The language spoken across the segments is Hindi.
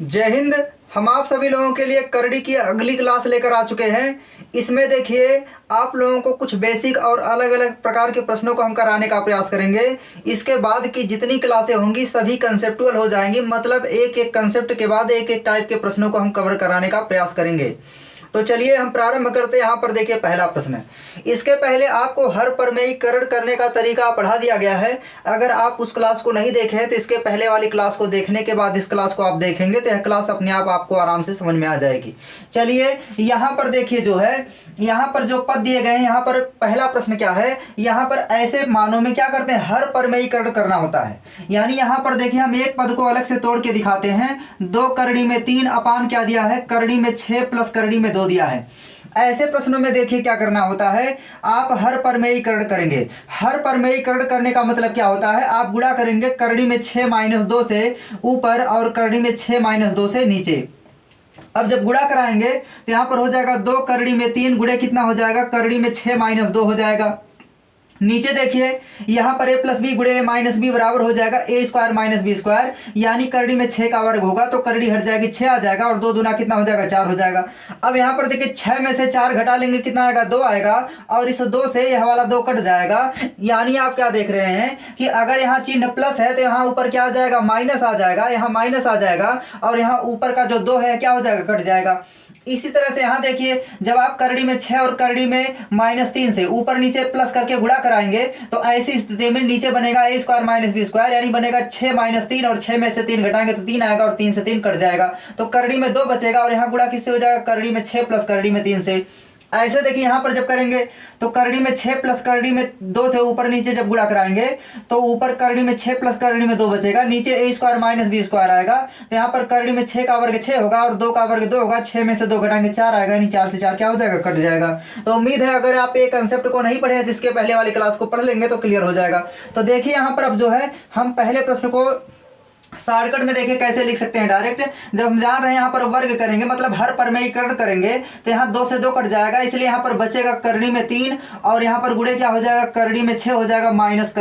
जय हिंद। हम आप सभी लोगों के लिए करड़ी की अगली क्लास लेकर आ चुके हैं। इसमें देखिए आप लोगों को कुछ बेसिक और अलग अलग प्रकार के प्रश्नों को हम कराने का प्रयास करेंगे। इसके बाद की जितनी क्लासें होंगी सभी कंसेप्चुअल हो जाएंगी, मतलब एक एक कंसेप्ट के बाद एक एक टाइप के प्रश्नों को हम कवर कराने का प्रयास करेंगे। तो चलिए हम प्रारंभ करते हैं। यहाँ पर देखिए पहला प्रश्न है। इसके पहले आपको हर प्रमेयीकरण करने का तरीका पढ़ा दिया गया है। अगर आप उस क्लास को नहीं देखे हैं तो इसके पहले वाली क्लास को देखने के बाद इस क्लास को आप देखेंगे तो यह क्लास अपने आप आपको आराम से समझ में आ जाएगी। चलिए यहाँ पर देखिए जो है, यहाँ पर जो पद दिए गए हैं, यहाँ पर पहला प्रश्न क्या है, यहाँ पर ऐसे मानों में क्या करते हैं, हर प्रमेयीकरण करना होता है। यानी यहाँ पर देखिए हम एक पद को अलग से तोड़ के दिखाते हैं। 2 करड़ी में 3 अपान क्या दिया है, करड़ी में 6 प्लस करड़ी में 2 दिया है। ऐसे प्रश्नों में देखिए क्या करना होता है, आप हर प्रमेयीकरण करेंगे। हर प्रमेयीकरण करने का मतलब क्या होता है, आप गुणा करेंगे करड़ी में 6 - 2 से ऊपर और करड़ी में 6 - 2 से नीचे। अब जब गुणा कराएंगे तो यहाँ पर हो जाएगा 2 करड़ी में 3 गुणे कितना हो जाएगा, करड़ी में 6 - 2 हो जाएगा। नीचे देखिए यहाँ पर a प्लस बी गुणे माइनस बी बराबर हो जाएगा a square minus B square, यानी करड़ी में 6 का वर्ग होगा तो करड़ी हट जाएगी 6 आ जाएगा और 2 दूना कितना हो जाएगा 4 हो जाएगा। अब यहाँ पर देखिए 6 में से 4 घटा लेंगे कितना आएगा 2 आएगा और इस 2 से यह वाला 2 कट जाएगा। यानी आप क्या देख रहे हैं कि अगर यहाँ चिन्ह प्लस है तो यहाँ ऊपर क्या आ जाएगा माइनस आ जाएगा, यहाँ माइनस आ जाएगा और यहाँ ऊपर का जो 2 है क्या हो जाएगा कट जाएगा। इसी तरह से यहाँ देखिए जब आप करड़ी में 6 और करड़ी में -3 से ऊपर नीचे प्लस करके गुणा कराएंगे तो ऐसी स्थिति में नीचे बनेगा a square minus B square, यानी बनेगा 6 - 3 और 6 में से 3 घटाएंगे तो 3 आएगा और 3 से 3 कट जाएगा तो करड़ी में 2 बचेगा और यहाँ गुणा किससे हो जाएगा, करड़ी में 6 प्लस करड़ी में 3 से। ऐसे देखिए यहाँ पर जब करेंगे तो करड़ी में 6 प्लस करड़ी में 2 से ऊपर नीचे जब गुणा कराएंगे तो ऊपर करड़ी में 6 प्लस करड़ी में 2 बचेगा, नीचे a square minus B square आएगा तो यहाँ पर करड़ी में 6 का वर्ग 6 होगा और 2 का वर्ग 2 होगा, 6 में से 2 घटाएंगे 4 आएगा, यानी 4 से 4 क्या हो जाएगा कट जाएगा। तो उम्मीद है अगर आप ये कंसेप्ट को नहीं पढ़े हैं तो इसके पहले वाली क्लास को पढ़ लेंगे तो क्लियर हो जाएगा। तो देखिए यहाँ पर अब जो है हम पहले प्रश्न को शॉर्टकट में देखें कैसे लिख सकते हैं डायरेक्ट। जब हम जान रहे हैं यहाँ पर वर्ग करेंगे मतलब हर प्रमेयीकरण करेंगे तो यहाँ 2 से 2 कट जाएगा, इसलिए यहाँ पर बचेगा करड़ी में 3 और यहाँ पर गुणे क्या हो जाएगा, करड़ी में 6 हो जाएगा माइनस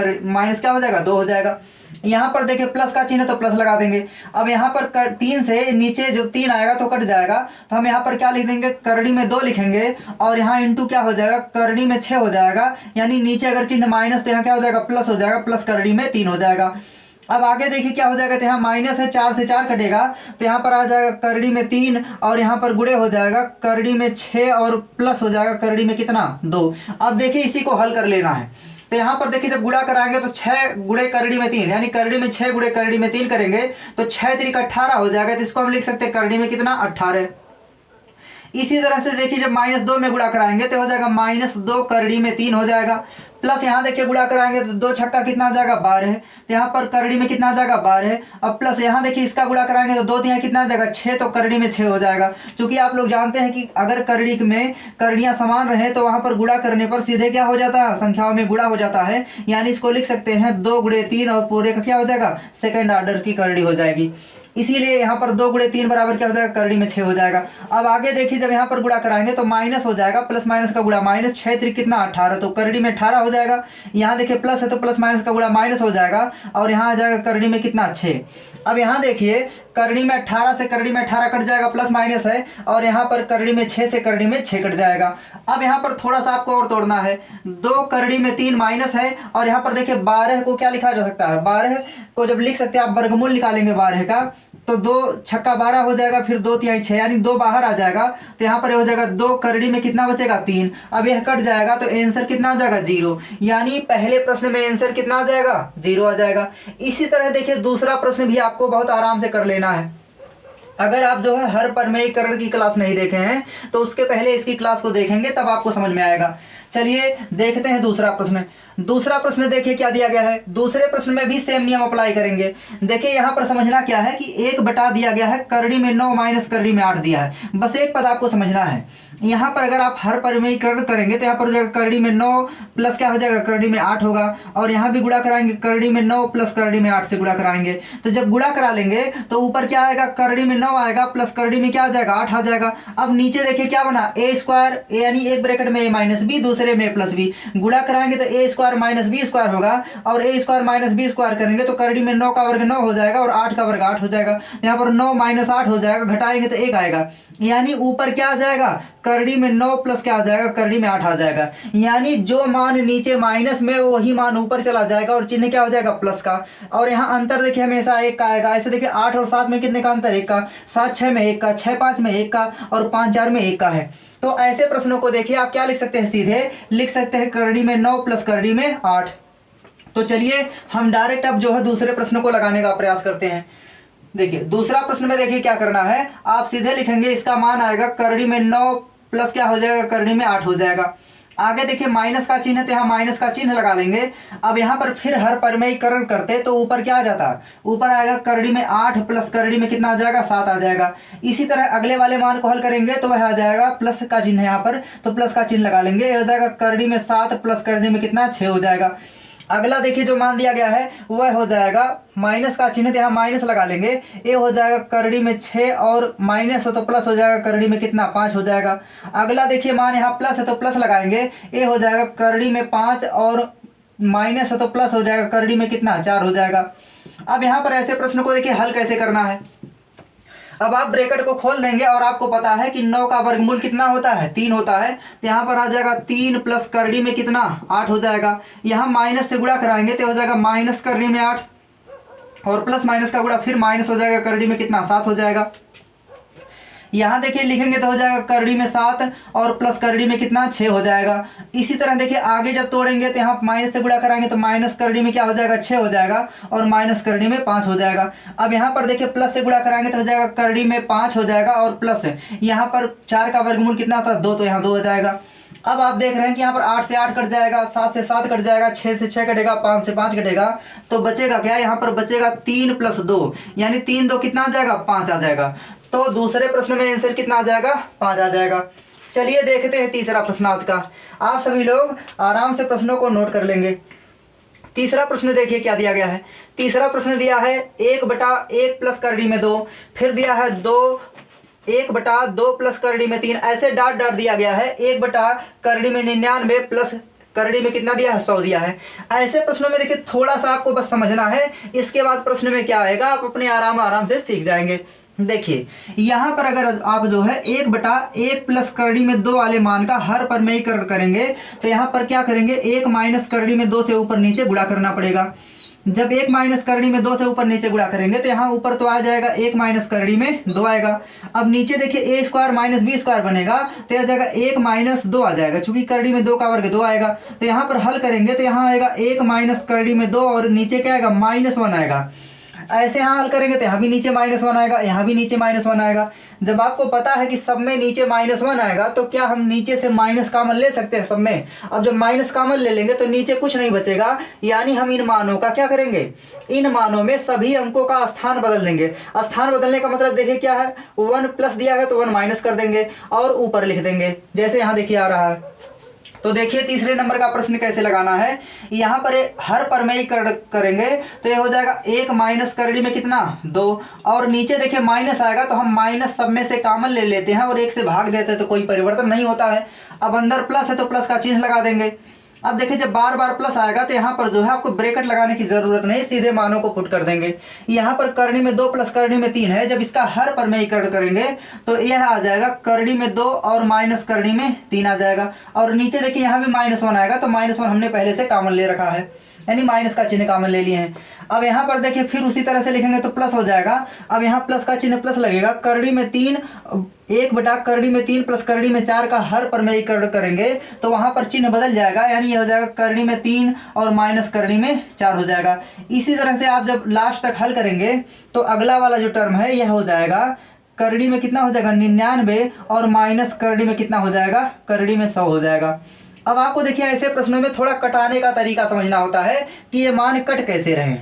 क्या हो जाएगा 2 हो जाएगा। यहाँ पर देखिए प्लस का चिन्ह तो प्लस लगा देंगे। अब यहाँ पर 3 से नीचे जो 3 आएगा तो कट जाएगा तो हम यहाँ पर क्या लिख देंगे, करड़ी में 2 लिखेंगे और यहाँ इंटू क्या हो जाएगा, करड़ी में 6 हो जाएगा, यानी नीचे अगर चिन्ह माइनस तो यहाँ क्या हो जाएगा प्लस हो जाएगा, प्लस करड़ी में 3 हो जाएगा। अब आगे देखिए क्या हो जाएगा, तो यहाँ माइनस है 4 से 4 कटेगा तो यहाँ पर आ जाएगा करड़ी में 3 और यहाँ पर गुणे हो जाएगा करड़ी में 6 और प्लस हो जाएगा करड़ी में कितना 2। अब देखिए इसी को हल कर लेना है तो यहाँ पर देखिए जब गुणा कराएंगे तो 6 गुणे करड़ी में 3 यानी करड़ी में 6 गुणे करड़ी में 3 करेंगे तो 6 3 18 हो जाएगा, तो इसको हम लिख सकते हैं करड़ी में कितना 18। इसी तरह से देखिए जब -2 में गुणा कराएंगे तो हो जाएगा -2 करड़ी में 3 हो जाएगा, प्लस यहाँ देखिए गुणा कराएंगे तो 2 छक्का कितना आ जाएगा 12, तो यहाँ पर करड़ी में कितना आ जाएगा 12। अब प्लस यहाँ देखिए इसका गुणा कराएंगे तो 2 3 कितना आ जाएगा 6, तो करड़ी में 6 हो जाएगा। क्योंकि आप लोग जानते हैं कि अगर करड़ी में करड़ियाँ समान रहे तो वहाँ पर गुणा करने पर सीधे क्या हो जाता है, संख्याओं में गुणा हो जाता है, यानी इसको लिख सकते हैं 2 गुणे 3 और पूरे का क्या हो जाएगा सेकेंड ऑर्डर की करड़ी हो जाएगी। इसीलिए यहाँ पर 2 गुणे 3 बराबर क्या हो जाएगा, करड़ी में 6 हो जाएगा। अब आगे देखिए जब यहाँ पर गुणा कराएंगे तो माइनस हो जाएगा, प्लस माइनस का गुणा माइनस 6 3 कितना 18, तो करड़ी में 18 हो जाएगा। यहाँ देखिए प्लस है तो प्लस माइनस का गुणा माइनस हो जाएगा और यहाँ आ जाएगा करड़ी में कितना 6। अब यहाँ देखिए करड़ी में 18 से करड़ी में 18 कट जाएगा, प्लस माइनस है और यहाँ पर करड़ी में 6 से करड़ी में 6 कट जाएगा। अब यहाँ पर थोड़ा सा आपको और तोड़ना है, 2 करड़ी में 3 माइनस है और यहाँ पर देखिए 12 को क्या लिखा जा सकता है, 12 को जब लिख सकते हैं आप वर्गमूल निकालेंगे 12 का तो 2 छक्का 12 हो जाएगा, फिर 2 तिहाई 6 यानी 2 बाहर आ जाएगा तो यहाँ पर हो जाएगा 2 करड़ी में कितना बचेगा 3। अब यह कट जाएगा तो आंसर कितना आ जाएगा 0, यानी पहले प्रश्न में आंसर कितना आ जाएगा 0 आ जाएगा। इसी तरह देखिए दूसरा प्रश्न भी आपको बहुत आराम से कर लेना है। अगर आप जो है हर प्रमेयीकरण की क्लास नहीं देखे हैं तो उसके पहले इसकी क्लास को देखेंगे तब आपको समझ में आएगा। चलिए देखते हैं दूसरा प्रश्न। दूसरा प्रश्न देखिए क्या दिया गया है, दूसरे प्रश्न में भी सेम नियम अप्लाई करेंगे। देखिए यहाँ पर समझना क्या है कि 1 बटा दिया गया है, करड़ी में 9 माइनस करड़ी में 8 दिया है, बस एक पद आपको समझना है। यहाँ पर अगर आप हर प्रमेयीकरण करेंगे तो यहाँ पर हो जाएगा करड़ी में 9 प्लस क्या हो जाएगा करड़ी में 8 होगा और यहाँ भी गुणा कराएंगे करड़ी में 9 प्लस करड़ी में 8 से गुणा कराएंगे तो जब गुणा करा लेंगे तो ऊपर क्या आएगा करड़ी में 9 आएगा प्लस करड़ी में क्या आ जाएगा 8 आ जाएगा। अब नीचे देखिए क्या बना a स्क्वायर यानी एक ब्रैकेट में a माइनस बी, दूसरे दूसरे में प्लस बी, गुणा कराएंगे तो ए स्क्वायर माइनस बी स्क्वायर होगा, और ए स्क्वायर माइनस बी स्क्वायर करेंगे तो करड़ी में 9 का वर्ग 9 हो जाएगा और 8 का वर्ग 8 हो जाएगा। यहाँ पर 9 माइनस 8 हो जाएगा, घटाएंगे तो 1 आएगा, यानी ऊपर क्या आ जाएगा, करड़ी में 9 प्लस क्या आ जाएगा, करड़ी में 8 आ जाएगा। यानी जो मान नीचे माइनस में वही मान ऊपर चला जाएगा और चिन्ह क्या हो जाएगा, प्लस का। और यहाँ अंतर देखिए हमेशा 1 का आएगा। ऐसे देखिए 8 और 7 में कितने का अंतर, 1 का, 7 6 में 1 का, 6 5 में 1 का और 5 4 में 1 का है। तो ऐसे प्रश्नों को देखिए आप क्या लिख सकते हैं, सीधे लिख सकते हैं करड़ी में 9 प्लस करड़ी में 8। तो चलिए हम डायरेक्ट अब जो है दूसरे प्रश्नों को लगाने का प्रयास करते हैं। देखिए दूसरा प्रश्न में देखिए क्या करना है, आप सीधे लिखेंगे इसका मान आएगा करड़ी में 9 प्लस क्या हो जाएगा, करड़ी में 8 हो जाएगा। आगे देखिए माइनस का चिन्ह है तो यहाँ माइनस का चिन्ह लगा लेंगे। अब यहाँ पर फिर हर परिमेयीकरण करते तो ऊपर क्या आ जाता, ऊपर आएगा करड़ी में 8 प्लस करड़ी में कितना आ जाएगा, 7 आ जाएगा। इसी तरह अगले वाले मान को हल करेंगे तो वह आ जाएगा, प्लस का चिन्ह है यहाँ पर तो प्लस का चिन्ह लगा लेंगे, ये हो जाएगा करड़ी में 7 प्लस करड़ी में कितना 6 हो जाएगा। अगला देखिए जो मान दिया गया है वह हो जाएगा माइनस का चिन्ह, यहाँ माइनस लगा लेंगे, ये हो जाएगा करड़ी में 6 और माइनस है तो प्लस हो जाएगा, करड़ी में कितना 5 हो जाएगा। अगला देखिए मान यहाँ प्लस है तो प्लस लगाएंगे, ये हो जाएगा करड़ी में 5 और माइनस है तो प्लस हो जाएगा, करड़ी में कितना 4 हो जाएगा। अब यहाँ पर ऐसे प्रश्न को देखिए हल कैसे करना है। अब आप ब्रैकेट को खोल देंगे और आपको पता है कि 9 का वर्गमूल कितना होता है, 3 होता है। तो यहाँ पर आ जाएगा 3 प्लस करड़ी में कितना 8 हो जाएगा। यहाँ माइनस से गुणा कराएंगे तो हो जाएगा माइनस करड़ी में 8 और प्लस माइनस का गुणा फिर माइनस हो जाएगा, करड़ी में कितना 7 हो जाएगा। यहाँ देखिए लिखेंगे तो हो जाएगा करड़ी में 7 और प्लस करड़ी में कितना 6 हो जाएगा। इसी तरह देखिए आगे जब तोड़ेंगे तो यहाँ माइनस से गुणा कराएंगे तो माइनस करड़ी में क्या हो जाएगा, 6 हो जाएगा और माइनस करड़ी में 5 हो जाएगा। अब यहाँ पर देखिए प्लस से गुणा कराएंगे तो हो जाएगा करड़ी में 5 हो जाएगा और प्लस यहाँ पर 4 का वर्गमूल कितना था 2, तो यहाँ 2 हो जाएगा। अब आप देख रहे हैं कि यहाँ पर 8 से 8 कट जाएगा, 7 से 7 कट जाएगा, 6 से 6 कटेगा, 5 से 5 कटेगा, तो बचेगा क्या, यहाँ पर बचेगा 3 प्लस 2, यानी 3 2 कितना आ जाएगा, 5 आ जाएगा। तो दूसरे प्रश्न में आंसर कितना आ जाएगा, 5 आ जाएगा। चलिए देखते हैं तीसरा प्रश्न आज का। आप सभी लोग आराम से प्रश्नों को नोट कर लेंगे। तीसरा प्रश्न देखिए क्या दिया गया है। तीसरा प्रश्न दिया है 1/1 प्लस करड़ी में 2, फिर दिया है 1/2 प्लस करड़ी में 3, ऐसे डाट डाट दिया गया है। 1 करड़ी में 99 प्लस करड़ी में कितना दिया है, 100 दिया है। ऐसे प्रश्नों में देखिए थोड़ा सा आपको बस समझना है, इसके बाद प्रश्न में क्या आएगा आप अपने आराम से सीख जाएंगे। देखिए यहाँ पर अगर आप जो है 1/1 प्लस करड़ी में 2 वाले मान का हर परिमेयीकरण करेंगे तो यहाँ पर क्या करेंगे, 1 माइनस करड़ी में 2 से ऊपर नीचे गुणा करना पड़ेगा। जब 1 माइनस करड़ी में 2 से ऊपर नीचे गुणा करेंगे तो यहाँ ऊपर तो आ जाएगा 1 माइनस करड़ी में 2 आएगा। अब नीचे देखिए ए स्क्वायर माइनस बी स्क्वायर बनेगा तो यह जाएगा 1 माइनस 2 आ जाएगा, चूंकि करड़ी में 2 का वर्ग 2 आएगा। तो यहाँ पर हल करेंगे तो यहाँ आएगा 1 माइनस करड़ी में 2 और नीचे क्या आएगा, -1 आएगा। ऐसे यहाँ हल करेंगे तो यहाँ भी नीचे -1 आएगा, यहाँ भी नीचे -1 आएगा। जब आपको पता है कि सब में नीचे -1 आएगा तो क्या हम नीचे से माइनस कॉमन ले सकते हैं सब में। अब जब माइनस कॉमन ले लेंगे तो नीचे कुछ नहीं बचेगा, यानी हम इन मानों का क्या करेंगे, इन मानों में सभी अंकों का स्थान बदल देंगे। स्थान बदलने का मतलब देखिए क्या है, 1 प्लस दिया है तो 1 माइनस कर देंगे और ऊपर लिख देंगे, जैसे यहाँ देखिए आ रहा है। तो देखिए तीसरे नंबर का प्रश्न कैसे लगाना है। यहाँ पर हर परिमेयीकरण करेंगे तो ये हो जाएगा 1 माइनस करड़ी में कितना 2 और नीचे देखिए माइनस आएगा तो हम माइनस सब में से कॉमन ले लेते हैं और 1 से भाग देते हैं तो कोई परिवर्तन नहीं होता है। अब अंदर प्लस है तो प्लस का चिन्ह लगा देंगे। अब देखिए जब बार बार प्लस आएगा तो यहाँ पर जो है आपको ब्रैकेट लगाने की जरूरत नहीं, सीधे मानों को पुट कर देंगे। यहाँ पर करड़ी में 2 प्लस करड़ी में 3 है, जब इसका हर परिमेयीकरण करेंगे तो यह आ जाएगा करड़ी में 2 और माइनस करड़ी में 3 आ जाएगा। और नीचे देखिए यहाँ भी -1 आएगा तो -1 हमने पहले से कॉमन ले रखा है, यानी माइनस का चिन्ह कॉमन ले लिए हैं। अब यहाँ पर देखिए फिर उसी तरह से लिखेंगे तो प्लस हो जाएगा। अब यहाँ प्लस का चिन्ह प्लस लगेगा, करड़ी में 3 1 करड़ी में 3 प्लस करड़ी में 4 का हर परिमेयीकरण करेंगे तो वहाँ पर चिन्ह बदल जाएगा, यानी ये हो जाएगा करड़ी में 3 और माइनस करड़ी में 4 हो जाएगा। इसी तरह से आप जब लास्ट तक हल करेंगे तो अगला वाला जो टर्म है यह हो जाएगा करड़ी में कितना हो जाएगा 99 और माइनस करड़ी में कितना हो जाएगा, करड़ी में 100 हो जाएगा। अब आपको देखिए ऐसे प्रश्नों में थोड़ा कटाने का तरीका समझना होता है कि ये मान कट कैसे रहे।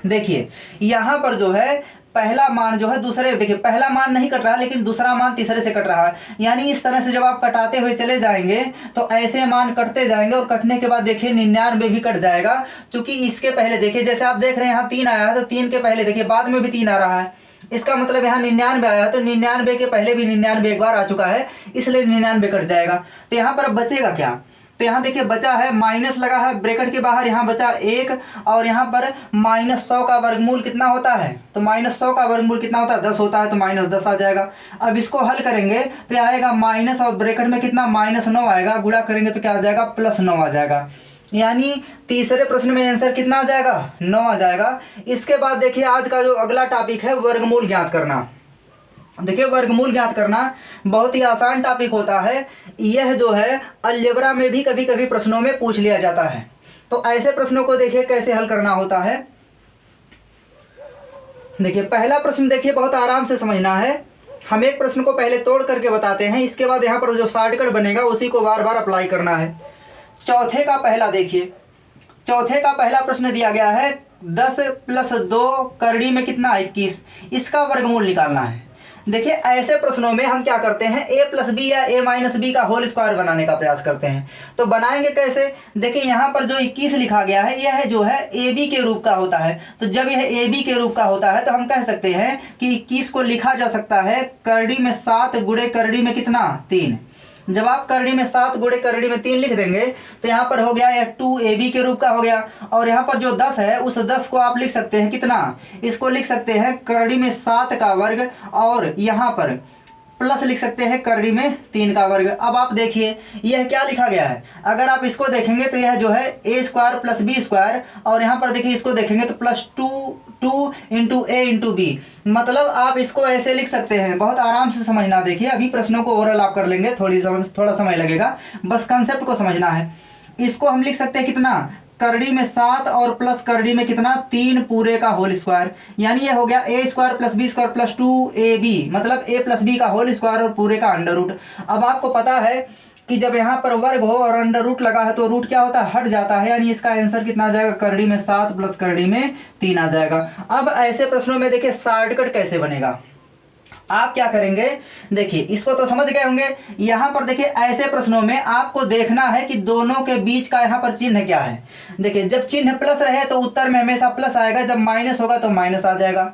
देखिए यहाँ पर जो है पहला मान जो है दूसरे, देखिए पहला मान नहीं कट रहा लेकिन दूसरा मान तीसरे से कट रहा है, यानी इस तरह से जब आप कटाते हुए चले जाएंगे तो ऐसे मान कटते जाएंगे और कटने के बाद देखिए 99 भी कट जाएगा। क्योंकि इसके पहले देखिए जैसे आप देख रहे हैं यहाँ 3 आया है तो 3 के पहले देखिए बाद में भी 3 आ रहा है, इसका मतलब यहाँ 99 आया है तो 99 के पहले भी 99 एक बार आ चुका है, इसलिए 99 कट जाएगा। तो यहाँ पर अब बचेगा क्या, तो यहाँ देखिए बचा है माइनस लगा है ब्रैकेट के बाहर, यहाँ बचा 1 और यहाँ पर -100 का वर्गमूल कितना होता है, तो -100 का वर्गमूल कितना होता है 10 होता है, तो -10 आ जाएगा। अब इसको हल करेंगे तो आएगा माइनस और ब्रैकेट में कितना -9 आएगा, गुणा करेंगे तो क्या आ जाएगा +9 आ जाएगा। यानी तीसरे प्रश्न में आंसर कितना आ जाएगा 9 आ जाएगा। इसके बाद देखिए आज का जो अगला टॉपिक है वर्गमूल ज्ञात करना। देखिए वर्गमूल ज्ञात करना बहुत ही आसान टॉपिक होता है। यह जो है अलजेब्रा में भी कभी कभी प्रश्नों में पूछ लिया जाता है। तो ऐसे प्रश्नों को देखिए कैसे हल करना होता है। देखिए पहला प्रश्न देखिए बहुत आराम से समझना है। हम एक प्रश्न को पहले तोड़ करके बताते हैं, इसके बाद यहाँ पर जो शॉर्टकट बनेगा उसी को बार बार अप्लाई करना है। चौथे का पहला देखिए, चौथे का पहला प्रश्न दिया गया है 10 + 2 करड़ी में कितना 21, इसका वर्गमूल निकालना है। देखिए ऐसे प्रश्नों में हम क्या करते हैं a + b या a - b का होल स्क्वायर बनाने का प्रयास करते हैं। तो बनाएंगे कैसे, देखिए यहाँ पर जो 21 लिखा गया है यह जो है ab के रूप का होता है। तो जब यह ab के रूप का होता है तो हम कह सकते हैं कि 21 को लिखा जा सकता है करड़ी में 7 गुणे करड़ी में कितना 3। जब आप करड़ी में 7 गुणे करड़ी में 3 लिख देंगे तो यहाँ पर हो गया यह 2ab के रूप का हो गया। और यहाँ पर जो 10 है उस 10 को आप लिख सकते हैं कितना, इसको लिख सकते हैं करड़ी में 7 का वर्ग और यहाँ पर प्लस लिख सकते हैं करड़ी में 3 का वर्ग। अब आप देखिए यह क्या लिखा गया है, अगर आप इसको देखेंगे तो यह जो है a² + b² और यहाँ पर देखिए इसको देखेंगे तो +2 × a × b, मतलब आप इसको ऐसे लिख सकते हैं। बहुत आराम से समझना, देखिए अभी प्रश्नों को ओरल आप कर लेंगे, थोड़ा समय लगेगा, बस कंसेप्ट को समझना है। इसको हम लिख सकते हैं कितना करड़ी में 7 और प्लस करड़ी में कितना 3 पूरे का होल स्क्वायर, यानी ये हो गया a² + b² + 2ab, मतलब a + b का होल स्क्वायर और पूरे का अंडर रूट। अब आपको पता है कि जब यहाँ पर वर्ग हो और अंडर रूट लगा है तो रूट क्या होता है हट जाता है, यानी इसका आंसर कितना आ जाएगा करड़ी में 7 + करड़ी में 3 आ जाएगा। अब ऐसे प्रश्नों में देखिए शॉर्टकट कैसे बनेगा, आप क्या करेंगे, देखिए इसको तो समझ गए होंगे। यहाँ पर देखिए ऐसे प्रश्नों में आपको देखना है कि दोनों के बीच का यहाँ पर चिन्ह क्या है। देखिए जब चिन्ह प्लस रहे तो उत्तर में हमेशा प्लस आएगा, जब माइनस होगा तो माइनस आ जाएगा।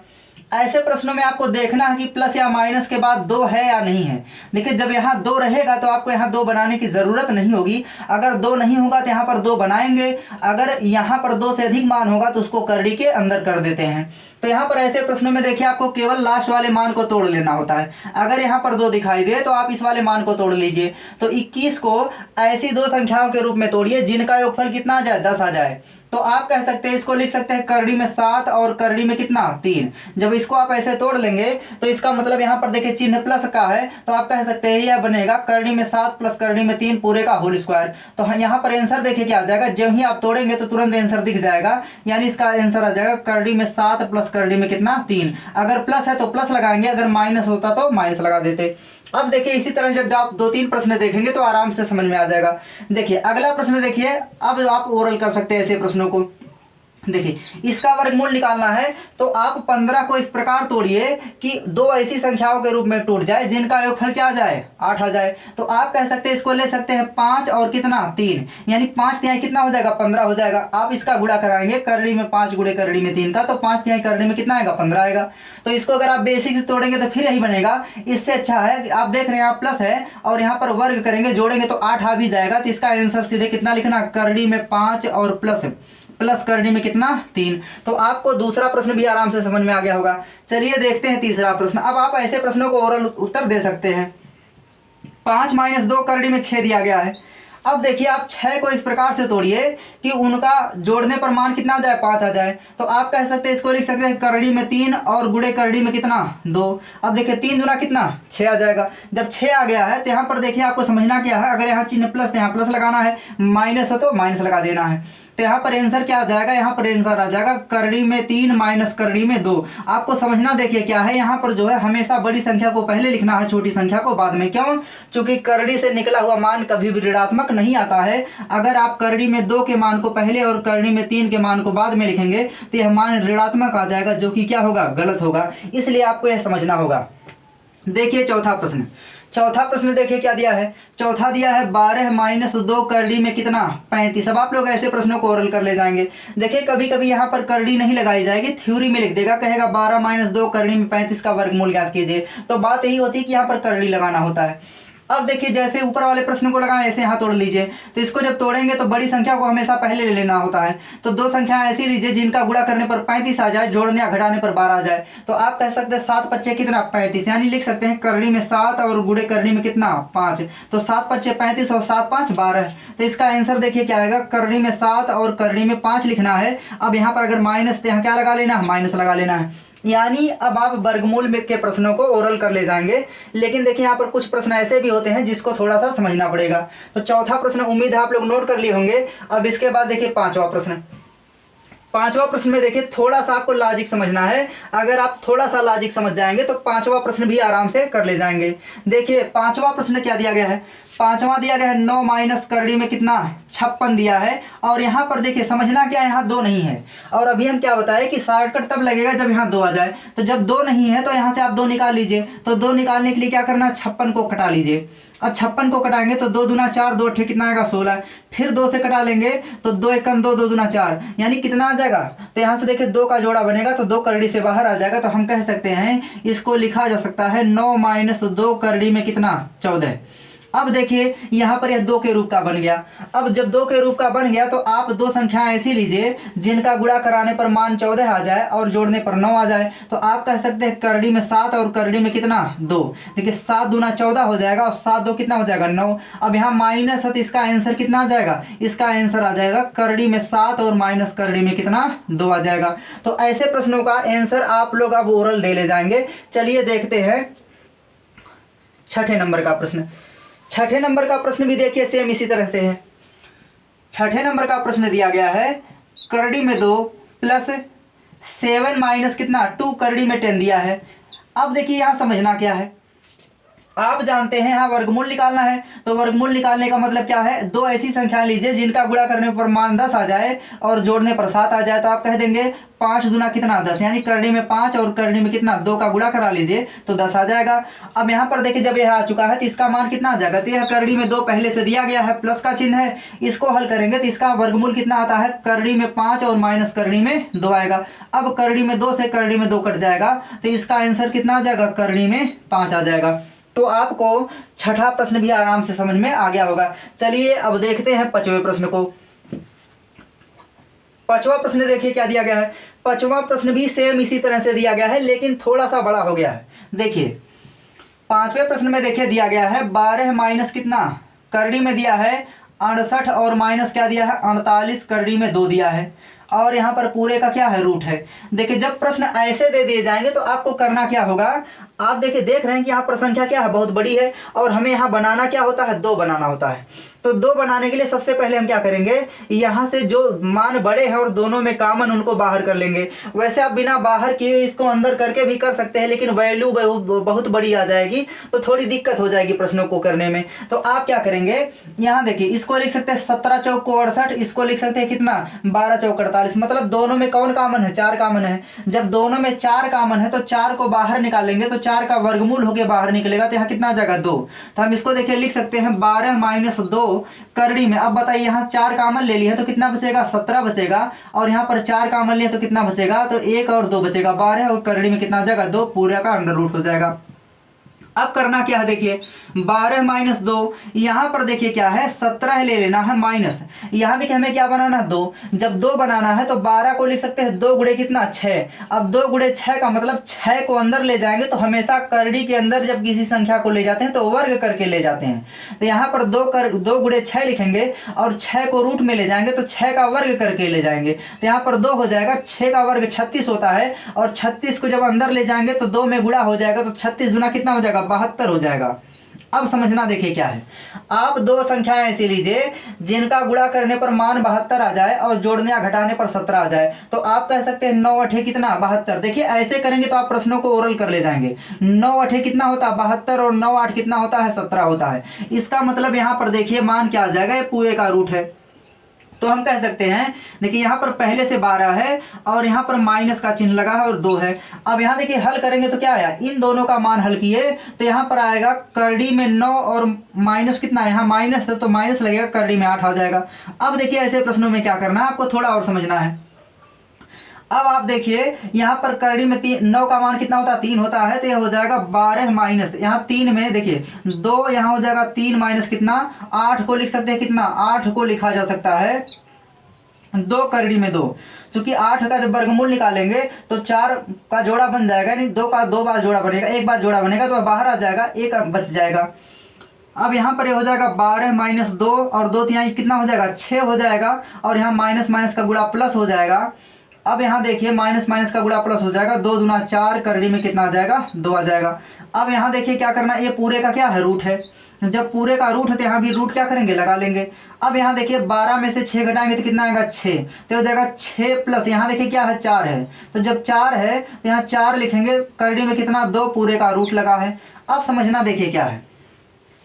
ऐसे प्रश्नों में आपको देखना है कि प्लस या माइनस के बाद 2 है या नहीं है। देखिए जब यहाँ 2 रहेगा तो आपको यहाँ 2 बनाने की ज़रूरत नहीं होगी, अगर 2 नहीं होगा तो यहाँ पर 2 बनाएंगे, अगर यहाँ पर 2 से अधिक मान होगा तो उसको करड़ी के अंदर कर देते हैं। तो यहाँ पर ऐसे प्रश्नों में देखिए आपको केवल लास्ट वाले मान को तोड़ लेना होता है। अगर यहाँ पर 2 दिखाई दे तो आप इस वाले मान को तोड़ लीजिए। तो 21 को ऐसी 2 संख्याओं के रूप में तोड़िए जिनका योगफल कितना आ जाए 10 आ जाए। तो आप कह सकते हैं इसको लिख सकते हैं करड़ी में 7 और करड़ी में कितना 3। जब इसको आप ऐसे तोड़ लेंगे तो इसका मतलब यहाँ पर देखिए चिन्ह प्लस का है, तो आप कह सकते हैं यह बनेगा करड़ी में 7 + करड़ी में 3 पूरे का होल स्क्वायर। तो यहाँ पर आंसर देखिए क्या आ जाएगा, जब ही आप तोड़ेंगे तो तुरंत आंसर दिख जाएगा, यानी इसका आंसर आ जाएगा करड़ी में 7 + करड़ी में कितना 3। अगर प्लस है तो प्लस लगाएंगे, अगर माइनस होता तो माइनस लगा देते। अब देखिए इसी तरह जब आप 2-3 प्रश्न देखेंगे तो आराम से समझ में आ जाएगा। देखिए अगला प्रश्न देखिए, अब आप ओरल कर सकते हैं ऐसे प्रश्नों को। देखिए इसका वर्गमूल निकालना है तो आप 15 को इस प्रकार तोड़िए कि 2 ऐसी संख्याओं के रूप में टूट जाए जिनका योगफल क्या आ जाए 8 आ जाए। तो आप कह सकते हैं इसको ले सकते हैं 5 और कितना 3, यानी 5 तिहाई कितना हो जाएगा 15 हो जाएगा। आप इसका गुणा कराएंगे करड़ी में 5 गुणे करड़ी में 3 का, तो 5 तिहाई करड़ी में कितना आएगा 15 आएगा। तो इसको अगर आप बेसिक से तोड़ेंगे तो फिर यही बनेगा। इससे अच्छा है कि आप देख रहे हैं यहाँ प्लस है और यहाँ पर वर्ग करेंगे जोड़ेंगे तो 8 आ भी जाएगा। तो इसका आंसर सीधे कितना लिखना, करड़ी में 5 और प्लस करड़ी में कितना 3। तो आपको दूसरा प्रश्न भी आराम से समझ में आ गया होगा। चलिए देखते हैं तीसरा प्रश्न। अब आप ऐसे प्रश्नों को ओरल उत्तर दे सकते हैं। 5 - 2 करड़ी में 6 दिया गया है। अब देखिए आप 6 को इस प्रकार से तोड़िए कि उनका जोड़ने पर मान कितना आ जाए 5 आ जाए। तो आप कह सकते हैं इसको लिख सकते हैं करड़ी में 3 और गुणे करड़ी में कितना 2। अब देखिए 3 दूना कितना 6 आ जाएगा। जब 6 आ गया है तो यहाँ पर देखिए आपको समझना क्या है, अगर यहाँ चिन्ह प्लस तो यहाँ प्लस लगाना है, माइनस है तो माइनस लगा देना है। तो यहाँ पर आंसर क्या आ जाएगा, यहाँ पर आंसर आ जाएगा करड़ी में 3 माइनस करड़ी में 2। आपको समझना देखिए क्या है, यहाँ पर जो है हमेशा बड़ी संख्या को पहले लिखना है, छोटी संख्या को बाद में। क्यों, चूंकि करड़ी से निकला हुआ मान कभी भी ऋणात्मक नहीं आता है। अगर आप करड़ी में 2 के मान को पहले और करड़ी में 3 के मान को बाद में लिखेंगे तो यह मान ऋणात्मक आ जाएगा, जो कि क्या होगा गलत होगा। इसलिए आपको यह समझना होगा। देखिए चौथा प्रश्न देखिए क्या दिया है। चौथा दिया है 12 - 2 करड़ी में कितना 35। अब आप लोग ऐसे प्रश्नों को ओरल कर ले जाएंगे। देखिए कभी कभी यहाँ पर करड़ी नहीं लगाई जाएगी, थ्योरी में लिख देगा, कहेगा 12 - 2 करड़ी में 35 का वर्गमूल ज्ञात कीजिए। तो बात यही होती है कि यहाँ पर करड़ी लगाना होता है। अब देखिए जैसे ऊपर वाले प्रश्न को लगाएं ऐसे यहाँ तोड़ लीजिए, तो इसको जब तोड़ेंगे तो बड़ी संख्या को हमेशा पहले ले लेना होता है। तो दो संख्या ऐसी लीजिए जिनका गुणा करने पर 35 आ जाए, जोड़ने या घटाने पर 12 आ जाए। तो आप कह सकते हैं 7 पच्चे कितना 35, यानी लिख सकते हैं करनी में 7 और गुणे करनी में कितना 5। तो 7 पच्चे 35 और 7 5 12। तो इसका आंसर देखिए क्या आएगा, करनी में 7 और करनी में 5 लिखना है। अब यहाँ पर अगर माइनस, तो यहाँ क्या लगा लेना है, माइनस लगा लेना है। यानी अब आप वर्गमूल में के प्रश्नों को ओरल कर ले जाएंगे। लेकिन देखिए यहाँ पर कुछ प्रश्न ऐसे भी होते हैं जिसको थोड़ा सा समझना पड़ेगा। तो चौथा प्रश्न उम्मीद है आप लोग नोट कर लिए होंगे। अब इसके बाद देखिए पांचवा प्रश्न। पांचवा प्रश्न में देखिए थोड़ा सा आपको लॉजिक समझना है। अगर आप थोड़ा सा लॉजिक समझ जाएंगे तो पांचवा प्रश्न भी आराम से कर ले जाएंगे। देखिए पांचवा प्रश्न क्या दिया गया है, पांचवा दिया गया है 9 माइनस करड़ी में कितना 56 दिया है। और यहाँ पर देखिए समझना क्या है, यहाँ 2 नहीं है। और अभी हम क्या बताएं कि शॉर्टकट तब लगेगा जब यहाँ 2 आ जाए। तो जब 2 नहीं है तो यहाँ से आप 2 निकाल लीजिए। तो 2 निकालने के लिए क्या करना है, 56 को कटा लीजिए। अब 56 को कटाएंगे तो 2 दूना 4, 2 अट्ठे कितना आएगा 16। फिर 2 से कटा लेंगे तो 2 एकम 2, 2 दूना 4, यानी कितना आ जाएगा। तो यहाँ से देखिए 2 का जोड़ा बनेगा तो 2 करड़ी से बाहर आ जाएगा। तो हम कह सकते हैं इसको लिखा जा सकता है 9 माइनस 2 करड़ी में कितना 14। अब देखिए यहाँ पर यह 2 के रूप का बन गया। अब जब 2 के रूप का बन गया तो आप 2 संख्याएं ऐसी लीजिए जिनका गुणा कराने पर मान 14 आ जाए और जोड़ने पर 9 आ जाए। तो आप कह सकते हैं करड़ी में 7 और करड़ी में कितना 2। देखिए 7 दूना 14 हो जाएगा और 7 2 कितना हो जाएगा 9। अब यहाँ माइनस है तो इसका आंसर कितना आ जाएगा, इसका आंसर आ जाएगा करड़ी में 7 और माइनस करड़ी में कितना 2 आ जाएगा। तो ऐसे प्रश्नों का आंसर आप लोग अब ओरल दे ले जाएंगे। चलिए देखते हैं छठे नंबर का प्रश्न। छठे नंबर का प्रश्न भी देखिए सेम इसी तरह से है। छठे नंबर का प्रश्न दिया गया है करड़ी में 2 प्लस 7 माइनस कितना 2 करड़ी में 10 दिया है। अब देखिए यहाँ समझना क्या है, आप जानते हैं यहाँ वर्गमूल निकालना है। तो वर्गमूल निकालने का मतलब क्या है, 2 ऐसी संख्या लीजिए जिनका गुणा करने पर मान 10 आ जाए और जोड़ने पर 7 आ जाए। तो आप कह देंगे 5 दूना कितना 10, यानी करड़ी में 5 और करड़ी में कितना 2 का गुणा करा लीजिए तो 10 आ जाएगा। अब यहाँ पर देखिए जब यह आ चुका है तो इसका मान कितना आ जाएगा, तो यह करड़ी में 2 पहले से दिया गया है, प्लस का चिन्ह है। इसको हल करेंगे तो इसका वर्गमूल कितना आता है, करड़ी में 5 और माइनस करड़ी में 2 आएगा। अब करड़ी में 2 से करड़ी में 2 कट जाएगा तो इसका आंसर कितना आ जाएगा, करड़ी में 5 आ जाएगा। तो आपको छठा प्रश्न भी आराम से समझ में आ गया होगा। चलिए अब देखते हैं पांचवें प्रश्न को। पांचवा प्रश्न देखिए क्या दिया गया है। पांचवा प्रश्न भी सेम इसी तरह से दिया गया है लेकिन थोड़ा सा बड़ा हो गया है। देखिए पांचवें प्रश्न में देखिए दिया गया है 12 माइनस कितना करड़ी में दिया है 68 और माइनस क्या दिया है 48 करड़ी में 2 दिया है। और यहाँ पर पूरे का क्या है रूट है। देखिए जब प्रश्न ऐसे दे दिए जाएंगे तो आपको करना क्या होगा, आप देखिए देख रहे हैं कि यहाँ पर संख्या क्या है, बहुत बड़ी है और हमें यहाँ बनाना क्या होता है, 2 बनाना होता है। तो 2 बनाने के लिए सबसे पहले हम क्या करेंगे, यहाँ से जो मान बड़े हैं और दोनों में कॉमन उनको बाहर कर लेंगे। वैसे आप बिना बाहर किए इसको अंदर करके भी कर सकते हैं लेकिन वैल्यू बहुत बड़ी आ जाएगी तो थोड़ी दिक्कत हो जाएगी प्रश्नों को करने में। तो आप क्या करेंगे, यहाँ देखिए इसको लिख सकते हैं 17 चौक 68, इसको लिख सकते हैं कितना 12 चौक 48। मतलब दोनों में कौन कॉमन है, 4 कॉमन है। जब दोनों में 4 कॉमन है तो 4 को बाहर निकालेंगे तो 4 का वर्गमूल होके बाहर निकलेगा तो यहाँ कितना आ जाएगा 2। तो हम इसको देखिए लिख सकते हैं 12 माइनस 2 करड़ी में। अब बताइए यहाँ 4 कॉमन ले लिया है तो कितना बचेगा 17 बचेगा और यहाँ पर 4 कॉमन लिया तो कितना बचेगा, तो 1 और 2 बचेगा 12 और करड़ी में कितना आ जाएगा 2, पूरा का अंडर रूट हो जाएगा। अब करना क्या है, देखिए 12 माइनस 2, यहाँ पर देखिए क्या है 17 ले लेना है माइनस, यहाँ देखिए हमें क्या बनाना है 2। जब 2 बनाना है तो 12 को लिख सकते हैं 2 गुणे कितना 6। अब 2 गुणे 6 का मतलब 6 को अंदर ले जाएंगे तो हमेशा करड़ी के अंदर जब किसी संख्या को ले जाते हैं तो वर्ग करके ले जाते हैं। तो यहाँ पर 2 गुणे 6 लिखेंगे और 6 को रूट में ले जाएंगे तो 6 का वर्ग करके ले जाएंगे तो यहाँ पर 2 हो जाएगा। 6 का वर्ग 36 होता है और 36 को जब अंदर ले जाएंगे तो 2 में गुणा हो जाएगा तो 36 गुना कितना हो जाएगा 72 हो जाएगा। अब समझना देखिए क्या है, आप 2 संख्याएं ऐसी लीजिए जिनका गुणा करने पर मान 72 आ जाए और जोड़ने या घटाने पर 17 आ जाए। तो आप कह सकते हैं 9 अठे कितना 72। देखिए ऐसे करेंगे तो आप प्रश्नों को ओरल कर ले जाएंगे। 9 अठे कितना होता है 72 और 9 8 कितना होता है 17 होता है। इसका मतलब यहाँ पर देखिए मान क्या आ जाएगा, ये पूरे का रूट है। तो हम कह सकते हैं देखिए यहाँ पर पहले से 12 है और यहाँ पर माइनस का चिन्ह लगा है और 2 है। अब यहाँ देखिए हल करेंगे तो क्या आया, इन दोनों का मान हल किए तो यहाँ पर आएगा करड़ी में 9 और माइनस कितना है, यहाँ माइनस है तो माइनस लगेगा, करड़ी में 8 आ जाएगा। अब देखिए ऐसे प्रश्नों में क्या करना है, आपको थोड़ा और समझना है। अब आप देखिए यहाँ पर करड़ी में 9 का मान कितना होता है, 3 होता है, तो यह हो जाएगा 12 माइनस यहाँ 3 में देखिए 2 यहाँ हो जाएगा 3 माइनस कितना 8 को लिख सकते हैं, कितना 8 को लिखा जा सकता है 2 करड़ी में 2। चूंकि 8 का जब वर्गमूल निकालेंगे तो 4 का जोड़ा बन जाएगा, नहीं 2 का 2 बार जोड़ा बनेगा, एक बार जोड़ा बनेगा तो बाहर आ जाएगा, एक बच जाएगा। अब यहाँ पर ये हो जाएगा 12 माइनस 2 और 2 यहाँ कितना हो जाएगा 6 हो जाएगा, और यहाँ माइनस माइनस का गुणा प्लस हो जाएगा। अब यहाँ देखिए माइनस माइनस का गुणा प्लस हो जाएगा, 2 दूना 4 करड़ी में कितना आ जाएगा 2 आ जाएगा। अब यहाँ देखिए क्या करना है, ये पूरे का क्या है रूट है, जब पूरे का रूट है तो यहाँ भी रूट क्या करेंगे लगा लेंगे। अब यहाँ देखिए 12 में से 6 घटाएंगे तो कितना आएगा 6, तो हो जाएगा 6 प्लस यहाँ देखिए क्या है 4 है, तो जब 4 है तो यहाँ 4 लिखेंगे, करड़ी में कितना 2 पूरे का रूट लगा है। अब समझना देखिए क्या है,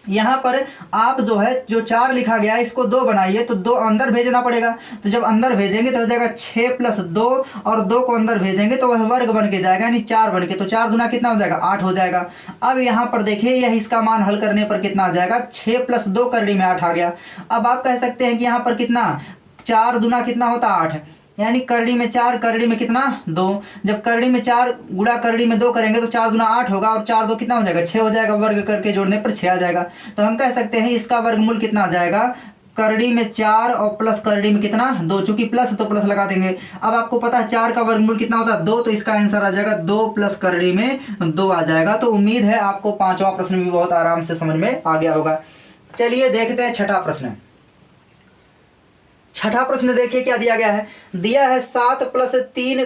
यहाँ पर आप जो है जो 4 लिखा गया है इसको 2 बनाइए, तो 2 अंदर भेजना पड़ेगा, तो जब अंदर भेजेंगे तो हो जाएगा 6 प्लस 2 और 2 को अंदर भेजेंगे तो वह वर्ग बन के जाएगा, यानी 4 बन के, तो 4 दूना कितना हो जाएगा 8 हो जाएगा। अब यहाँ पर देखिए यह इसका मान हल करने पर कितना आ जाएगा 6 प्लस 2 करड़ी में 8 आ गया। अब आप कह सकते हैं कि यहाँ पर कितना 4 दूना कितना होता 8, यानी करड़ी में 4 करड़ी में कितना 2, जब करड़ी में 4 गुणा करड़ी में 2 करेंगे तो 4 दूना 8 होगा, और 4 2 कितना हो जाएगा 6 हो जाएगा, वर्ग करके जोड़ने पर 6 आ जाएगा। तो हम कह सकते हैं इसका वर्गमूल कितना आ जाएगा, करड़ी में 4 और प्लस करड़ी में कितना 2, चूंकि प्लस तो प्लस लगा देंगे। अब आपको पता है 4 का वर्गमूल कितना होता है 2, तो इसका आंसर आ जाएगा 2 प्लस करड़ी में 2 आ जाएगा। तो उम्मीद है आपको 5वां प्रश्न भी बहुत आराम से समझ में आ गया होगा। चलिए देखते हैं छठा प्रश्न। छठा प्रश्न देखिए क्या दिया गया है, दिया है 7 प्लस 3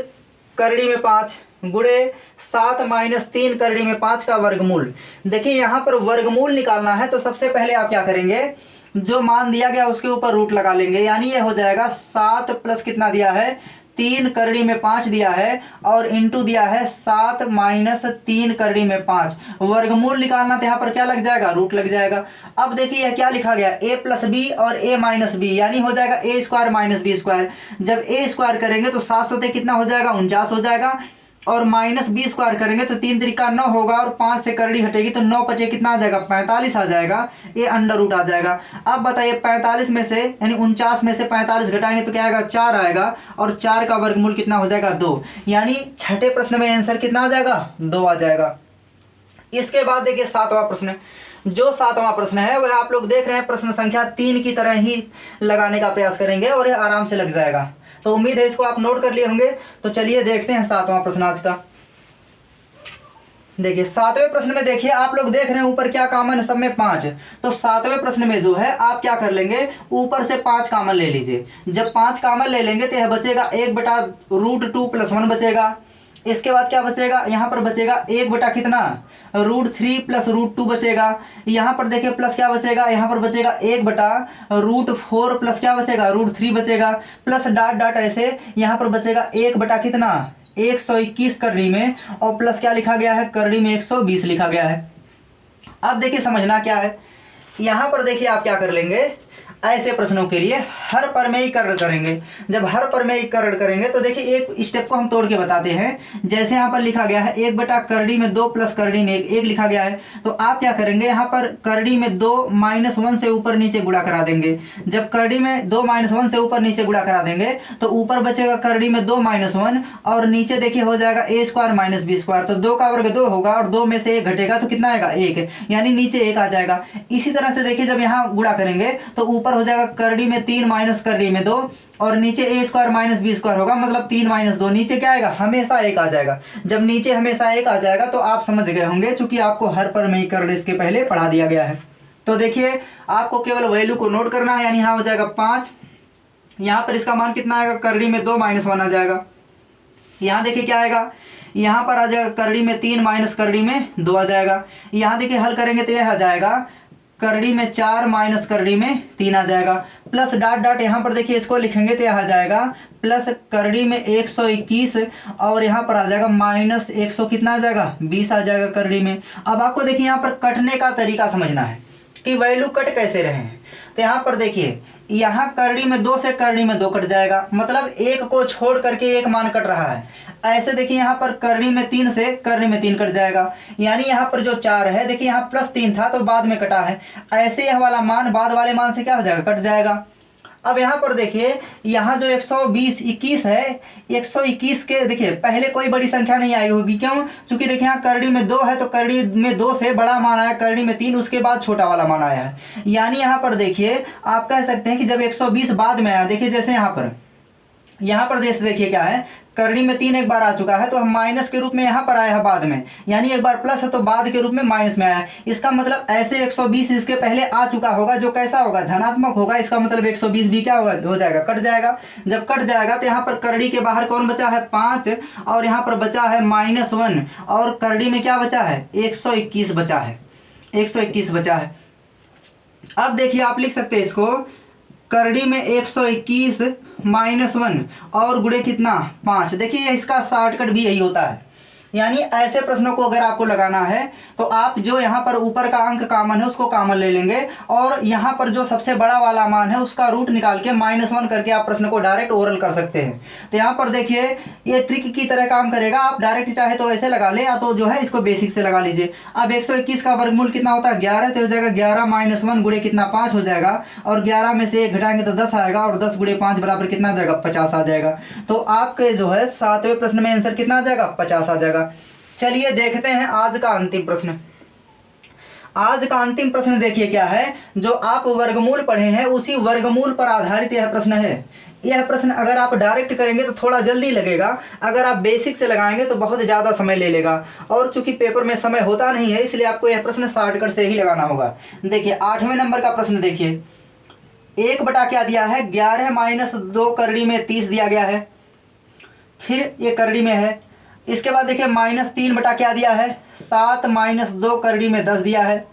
करड़ी में 5 गुणे 7 माइनस 3 करड़ी में 5 का वर्गमूल। देखिए यहाँ पर वर्गमूल निकालना है, तो सबसे पहले आप क्या करेंगे, जो मान दिया गया उसके ऊपर रूट लगा लेंगे, यानी ये हो जाएगा 7 प्लस कितना दिया है 3 करड़ी में 5 दिया है, और इंटू दिया है 7 माइनस 3 करड़ी में 5। वर्गमूल निकालना तो यहाँ पर क्या लग जाएगा रूट लग जाएगा। अब देखिए यह क्या लिखा गया a प्लस बी और a माइनस बी, यानी हो जाएगा a square minus B square. जब a स्क्वायर करेंगे तो 7 सतह कितना हो जाएगा 49 हो जाएगा, और माइनस बी स्क्वायर करेंगे तो 3 त्रिका 9 होगा, और 5 से करड़ी हटेगी तो 9 बचे कितना आ जाएगा 45 आ जाएगा, ये अंडर रूट आ जाएगा। अब बताइए 45 में से यानी 49 में से 45 घटाएंगे तो क्या आएगा 4 आएगा, और 4 का वर्गमूल कितना हो जाएगा 2, यानी छठे प्रश्न में आंसर कितना आ जाएगा 2 आ जाएगा। इसके बाद देखिए 7वां प्रश्न, जो 7वां प्रश्न है वह आप लोग देख रहे हैं प्रश्न संख्या 3 की तरह ही लगाने का प्रयास करेंगे, और यह आराम से लग जाएगा। तो उम्मीद है इसको आप नोट कर लिए होंगे। तो चलिए देखते हैं 7वां प्रश्न आज का। देखिए 7वें प्रश्न में देखिए आप लोग देख रहे हैं ऊपर क्या कॉमन है, सब में 5, तो 7वें प्रश्न में जो है आप क्या कर लेंगे, ऊपर से 5 कॉमन ले लीजिए। जब 5 कॉमन ले लेंगे तो यह बचेगा 1/√2 + 1 बचेगा। इसके बाद क्या बचेगा, यहाँ पर बचेगा 1 बटा कितना √3 + √2 बचेगा। यहाँ पर देखिए प्लस क्या बचेगा, यहाँ पर बचेगा 1/√4 प्लस क्या बचेगा √3 बचेगा, प्लस डॉट डॉट ऐसे यहाँ पर बचेगा 1 बटा कितना 121 करड़ी में, और प्लस क्या लिखा गया है करड़ी में 120 लिखा गया है। अब देखिए समझना क्या है, यहाँ पर देखिए आप क्या कर लेंगे, ऐसे प्रश्नों के लिए हर परमेयीकरण करेंगे। जब हर परमेयीकरण करेंगे तो देखिए एक स्टेप को हम तोड़ के बताते हैं। जैसे यहाँ पर लिखा गया है 1 बटा करड़ी में 2 प्लस करड़ी में 1 लिखा गया है, तो आप क्या करेंगे यहाँ पर करड़ी में 2 -1 से ऊपर नीचे गुणा करा देंगे। जब करड़ी में 2 -1 से ऊपर नीचे गुणा करा देंगे तो ऊपर बचेगा करड़ी में 2 -1, और नीचे देखिए हो जाएगा a square minus B square, तो 2 का वर्ग 2 होगा, और 2 में से 1 घटेगा तो कितना आएगा 1, यानी नीचे 1 आ जाएगा। इसी तरह से देखिए जब यहाँ गुणा करेंगे तो ऊपर हो जाएगा करड़ी में 3 माइनस करड़ी में 2, और नीचे a square minus B square होगा, मतलब 3 - 2, नीचे क्या आएगा हमेशा 1 आ जाएगा। जब नीचे हमेशा 1 आ जाएगा तो आप समझ गए होंगे, चूंकि आपको हर परमेयीकरण इसके पहले पढ़ा दिया गया है। तो देखिए आपको केवल वैल्यू को नोट करना है, यानी यहाँ हो जाएगा 5, यहाँ पर इसका मान कितना आएगा करड़ी में 2 -1 आ जाएगा। यहाँ देखिए क्या आएगा, यहाँ पर आ जाएगा करड़ी में 3 माइनस करड़ी में 2 आ जाएगा। यहाँ देखिए हल करेंगे तो यह आ जाएगा करड़ी में 4 माइनस करड़ी में 3 आ जाएगा, प्लस डॉट डॉट यहाँ पर देखिए इसको लिखेंगे तो यह आ जाएगा प्लस करड़ी में 121, और यहाँ पर आ जाएगा माइनस 100 कितना आ जाएगा 20 आ जाएगा करड़ी में। अब आपको देखिए यहाँ पर कटने का तरीका समझना है कि वैल्यू कट कैसे रहे हैं। तो यहाँ पर देखिए यहाँ करड़ी में 2 से करड़ी में 2 कट जाएगा, मतलब 1 को छोड़ करके 1 मान कट रहा है। ऐसे देखिए यहाँ पर करड़ी में 3 से करड़ी में 3 कट जाएगा, यानी यहाँ पर जो 4 है देखिए यहाँ +3 था तो बाद में कटा है, ऐसे यह वाला मान बाद वाले मान से क्या हो जाएगा कट जाएगा। अब यहाँ पर देखिए, यहाँ जो 120 21 है, 121 के देखिए पहले कोई बड़ी संख्या नहीं आई होगी, क्यों? क्योंकि देखिए यहाँ करड़ी में 2 है तो करड़ी में 2 से बड़ा मान आया, करड़ी में 3, उसके बाद छोटा वाला मान आया है। यानी यहाँ पर देखिए आप कह सकते हैं कि जब 120 बाद में आया, देखिए जैसे यहाँ पर जैसे देखिए क्या है, करड़ी में 3 एक बार आ चुका है तो हम माइनस के रूप में यहाँ पर आया है बाद में, यानी एक बार प्लस है तो बाद के रूप में माइनस में आया है। इसका मतलब ऐसे 120 इसके पहले आ चुका होगा जो कैसा होगा, धनात्मक होगा। इसका मतलब 120 भी क्या होगा, हो जाएगा, कट जाएगा। जब कट जाएगा तो यहाँ पर करड़ी के बाहर कौन बचा है, 5, और यहाँ पर बचा है -1, और करड़ी में क्या बचा है, 121 बचा है, 121 बचा है। अब देखिए आप लिख सकते हैं इसको, करड़ी में 121 -1 और गुणे कितना, 5। देखिए इसका शॉर्टकट भी यही होता है। यानी ऐसे प्रश्नों को अगर आपको लगाना है तो आप जो यहाँ पर ऊपर का अंक कॉमन है उसको कॉमन ले लेंगे, और यहाँ पर जो सबसे बड़ा वाला मान है उसका रूट निकाल के -1 करके आप प्रश्न को डायरेक्ट ओरल कर सकते हैं। तो यहाँ पर देखिए ये ट्रिक की तरह काम करेगा। आप डायरेक्ट चाहे तो ऐसे लगा ले, या तो जो है इसको बेसिक से लगा लीजिए। अब 121 का वर्गमूल कितना होता है, 11, तो हो जाएगा 11 -1 गुणे कितना, 5 हो जाएगा, और 11 में से 1 घटाएंगे तो 10 आएगा, और 10 गुणे 5 बराबर कितना आ जाएगा, 50 आ जाएगा। तो आपके जो है 7वें प्रश्न में आंसर कितना आ जाएगा, 50 आ जाएगा। चलिए देखते हैं आज का अंतिम प्रश्न। आज का अंतिम प्रश्न देखिए क्या है, जो आप वर्गमूल पढ़े हैं उसी वर्गमूल पर आधारित यह प्रश्न है। यह प्रश्न अगर आप डायरेक्ट करेंगे तो थोड़ा जल्दी लगेगा, अगर आप बेसिक से लगाएंगे तो बहुत ज़्यादा समय ले लेगा, और चूंकि पेपर में समय होता नहीं है इसलिए आपको यह प्रश्न शॉर्टकट से ही लगाना होगा। देखिए 8वें नंबर का प्रश्न देखिए, 1 बटा क्या दिया है, 11 - 2 करड़ी में 30 दिया गया है, फिर ये करड़ी में है। इसके बाद देखिए -3 बटा क्या दिया है, 7 - 2 करड़ी में 10 दिया है।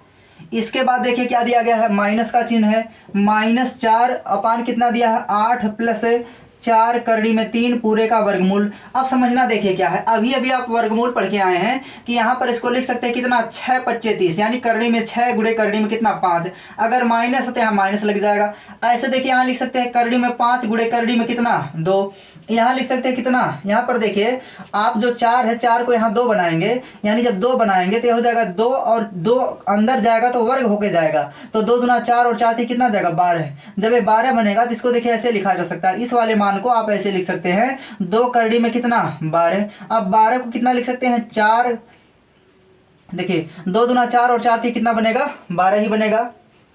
इसके बाद देखिए क्या दिया गया है, माइनस का चिन्ह है, -4 अपान कितना दिया है, 8 + 4 करड़ी में 3 पूरे का वर्गमूल। अब समझना देखिए क्या है, अभी अभी आप वर्गमूल पढ़ के आए हैं कि यहाँ पर इसको लिख सकते हैं कितना, 6 × 5 = 30, यानी करड़ी में 6 गुणे करड़ी में कितना, 5। अगर माइनस है तो यहाँ माइनस लग जाएगा। ऐसे देखिए यहाँ लिख सकते हैं करड़ी में 5 गुणे करड़ी में कितना, 2। यहाँ लिख सकते हैं कितना, यहाँ पर देखिए आप जो 4 है 4 को यहाँ 2 बनाएंगे, यानी जब 2 बनाएंगे तो हो जाएगा 2, और 2 अंदर जाएगा तो वर्ग होके जाएगा, तो 2 दूना 4 और 4 कितना जाएगा, 12। जब ये 12 बनेगा तो इसको देखिए ऐसे लिखा जा सकता है, इस वाले मान को आप ऐसे लिख सकते हैं, 2 करड़ी में कितना, 12। अब 12 को कितना लिख सकते हैं, 4, देखिए 2 दूना 4 और 4 कितना बनेगा, 12 ही बनेगा।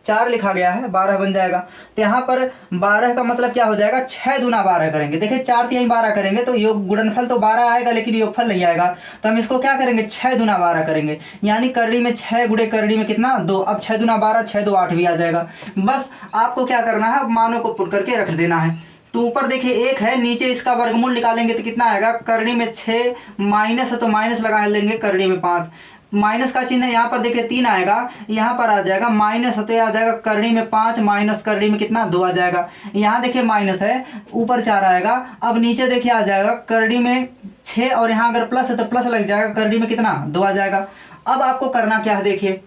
4 लिखा गया है, 12 बन जाएगा। तो यहाँ पर 12 का मतलब क्या हो जाएगा, 6 दूना 12 करेंगे। देखिए 4 3 12 करेंगे तो योग गुणनफल तो 12 आएगा लेकिन योगफल नहीं आएगा, तो हम इसको क्या करेंगे, 6 दूना 12 करेंगे, यानी करड़ी में 6 गुणे करड़ी में कितना, 2। अब 6 दूना 12, 6 2 8 भी आ जाएगा। बस आपको क्या करना है, मानों को पुट करके रख देना है। तो ऊपर देखिए 1 है, नीचे इसका वर्गमूल निकालेंगे तो कितना आएगा, करड़ी में 6, माइनस है तो माइनस लगा लेंगे, करड़ी में 5, माइनस का चिन्ह है, यहाँ पर देखिए 3 आएगा, यहाँ पर आ जाएगा माइनस है तो आ जाएगा करड़ी में 5 माइनस करड़ी में कितना, 2 आ जाएगा। यहाँ देखिए माइनस है, ऊपर 4 आएगा। अब नीचे देखिए आ जाएगा करड़ी में 6, और यहाँ अगर प्लस है तो प्लस लग जाएगा, करड़ी में कितना, 2 आ जाएगा। अब आपको करना क्या है, देखिए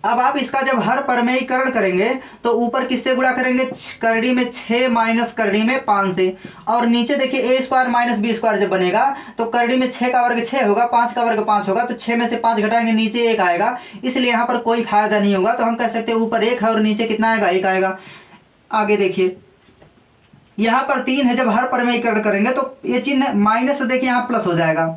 अब आप इसका जब हर परमेयीकरण करेंगे तो ऊपर किससे गुणा करेंगे, करड़ी में 6 माइनस करड़ी में 5 से, और नीचे देखिए a² - b² जब बनेगा तो करड़ी में 6 का वर्ग 6 होगा, 5 का वर्ग 5 होगा, तो 6 में से 5 घटाएंगे नीचे 1 आएगा, इसलिए यहाँ पर कोई फायदा नहीं होगा। तो हम कह सकते हैं ऊपर 1 है और नीचे कितना आएगा, 1 आएगा। आगे देखिए यहाँ पर 3 है, जब हर परमेयीकरण करेंगे तो ये चिन्ह माइनस से देखिए यहाँ प्लस हो जाएगा,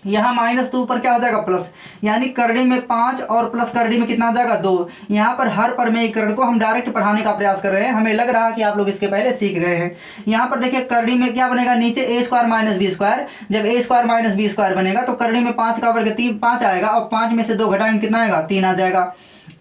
यहाँ माइनस तो ऊपर क्या हो जाएगा, प्लस, यानी करड़ी में 5 और प्लस करड़ी में कितना आ जाएगा, 2। यहाँ पर हर परमेयीकरण को हम डायरेक्ट पढ़ाने का प्रयास कर रहे हैं, हमें लग रहा है कि आप लोग इसके पहले सीख गए हैं। यहाँ पर देखिए करड़ी में क्या बनेगा, नीचे a² - b², जब a² - b² बनेगा तो करड़ी में 5 का वर्ग 5 आएगा, और 5 में से 2 घटाएंगे कितना आएगा, 3 आ जाएगा।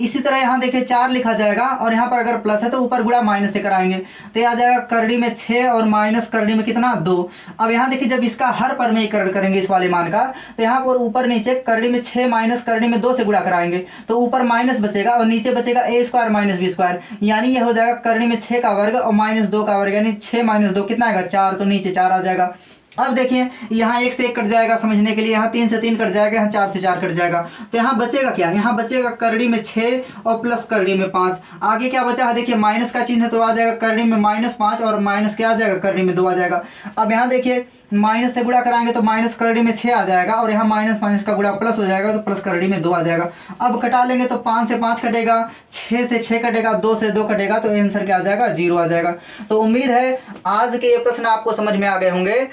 इसी तरह यहाँ देखिए 4 लिखा जाएगा, और यहाँ पर अगर प्लस है तो ऊपर गुणा माइनस से कराएंगे, तो ये आ जाएगा करड़ी में 6 और माइनस करड़ी में कितना, 2। अब यहाँ देखिए जब इसका हर परमेयीकरण करेंगे इस वाले मान का, तो यहाँ पर ऊपर नीचे करड़ी में 6 माइनस करड़ी में 2 से गुणा कराएंगे तो ऊपर माइनस बचेगा और नीचे बचेगा a² - b², यानी यह हो जाएगा करड़ी में 6 का वर्ग और -2 का वर्ग, यानी 6 - 2 कितना आएगा, 4, तो नीचे 4 आ जाएगा। अब देखिए यहाँ 1 से 1 कट जाएगा समझने के लिए, यहाँ 3 से 3 कट जाएगा, यहाँ 4 से 4 कट जाएगा। तो यहाँ बचेगा क्या, यहाँ बचेगा करड़ी में 6 और प्लस करड़ी में 5। आगे क्या बचा है, देखिए माइनस का चिन्ह है तो आ जाएगा करड़ी में -5 और माइनस क्या आ जाएगा, करड़ी में 2 आ जाएगा। अब यहाँ देखिए माइनस से गुणा कराएंगे तो माइनस करड़ी में 6 आ जाएगा और यहाँ माइनस माइनस का गुणा प्लस हो जाएगा तो प्लस करड़ी में 2 आ जाएगा। अब कटा लेंगे तो 5 से 5 कटेगा, 6 से 6 कटेगा, 2 से 2 कटेगा, तो आंसर क्या आ जाएगा, 0 आ जाएगा। तो उम्मीद है आज के ये प्रश्न आपको समझ में आ गए होंगे।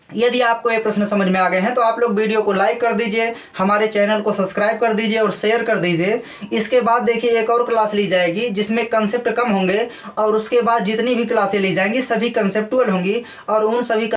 यदि आपको ये प्रश्न समझ में आ गए हैं तो आप लोग वीडियो को लाइक कर दीजिए, हमारे चैनल को सब्सक्राइब कर दीजिए और शेयर कर दीजिए। इसके बाद देखिए एक और क्लास ली जाएगी जिसमें कंसेप्ट कम होंगे और उसके बाद जितनी भी क्लासें ली जाएंगी सभी कंसेप्टुअल होंगी और उन सभी